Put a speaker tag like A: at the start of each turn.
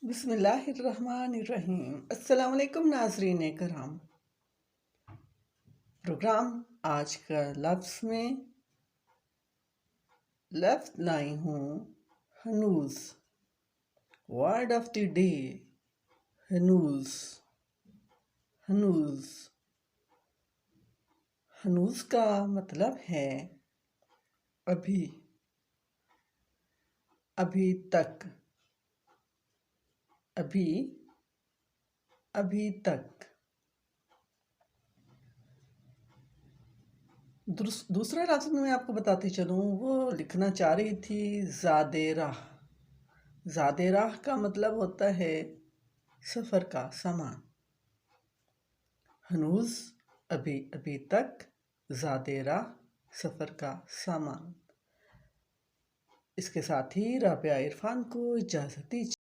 A: بسم اللہ الرحمن الرحیم۔ السلام علیکم ناظرین کرام۔ پروگرام آج کا لفظ لائی ہوں ہنوز۔ ورڈ آف دی ڈے، ہنوز۔ ہنوز ہنوز کا مطلب ہے ابھی، ابھی تک، ابھی، ابھی تک۔ دوسرا لفظ میں آپ کو بتاتی چلوں، وہ لکھنا چاہ رہی تھی زاد راہ۔ زاد راہ کا مطلب ہوتا ہے سفر کا سامان۔ ہنوز ابھی، ابھی تک، زاد راہ سفر کا سامان۔ اس کے ساتھ ہی رابعہ عرفان کو اجازت دیجیے۔